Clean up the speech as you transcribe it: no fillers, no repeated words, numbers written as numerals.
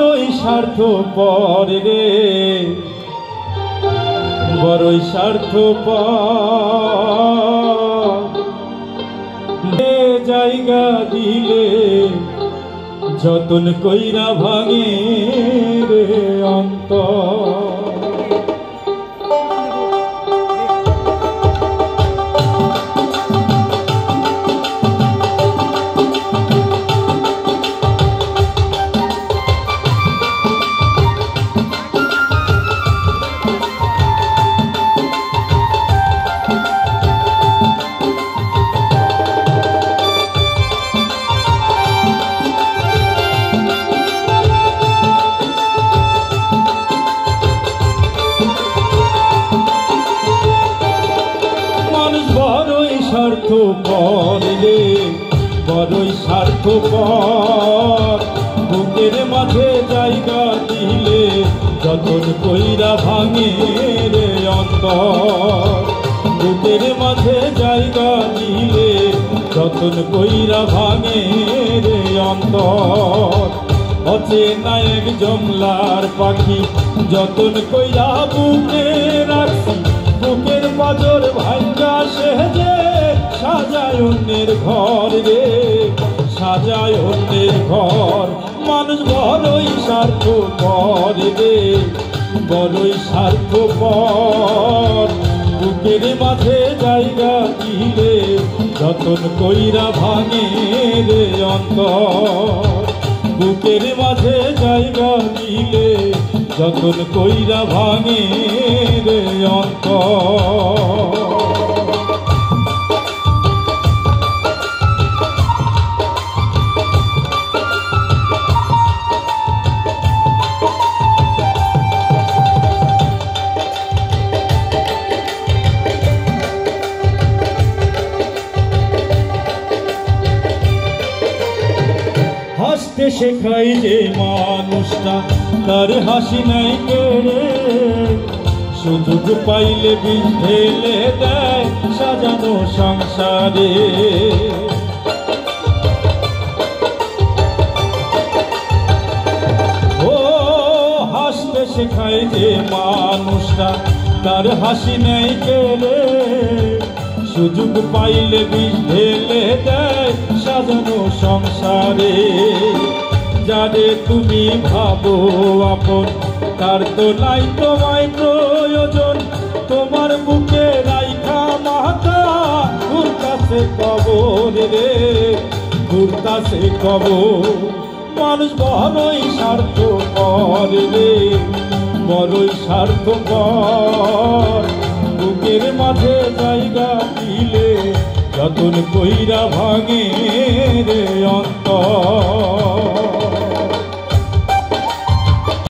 বড়ই স্বার্থপর রে, বড়ই স্বার্থপর। জায়গা দিলে যতন কইরা ভাঙে রে অন্তর। স্বার্থপর রে, বড়ই স্বার্থপর। বুকের মাঝে জায়গা দিলে যতন কইরা ভাঙে রে অন্তর। বুকের মাঝে জায়গা দিলে যতন কইরা ভাঙে রে অন্তর। অচেনা এক জমলার পাখি যতন কইরা বুকে রাখছি, বুকের পাজর ভাঙ্গা সেজে সাজায় অন্যের ঘর রে, সাজায় অন্যের ঘর। মানুষ বড়ই স্বার্থপর রে, বড়ই স্বার্থপর। বুকের মাঝে জায়গা দিলে যতন কইরা ভাঙে রে অন্তর। বুকের মাঝে জায়গা দিলে যতন কইরা ভাঙে রে অন্তর। হাসতে শেখাই যে মানুষটা, তার হাসি নাই কেড়ে। সুযোগ পাইলে বিষ ঢেলে দেয় সাজানো সংসারে। ও হাসতে শেখাই যে মানুষটা, তার হাসি নাই কেড়ে। সুযোগ পাইলে বিষ ঢেলে দেয় সাজানো সংসারে। যারে তুমি ভাবো আপন, তার তো নাই তোমায় প্রয়োজন। তোমার বুকে রাইখা মাথা ঘুরতাছে কবর রে, ঘুরতাছে কবর। মানুষ বড়ই স্বার্থপর রে, বড়ই স্বার্থপর। বুকের মাঝে জায়গা দিলে যতন কইরা ভাঙে রে অন্তর।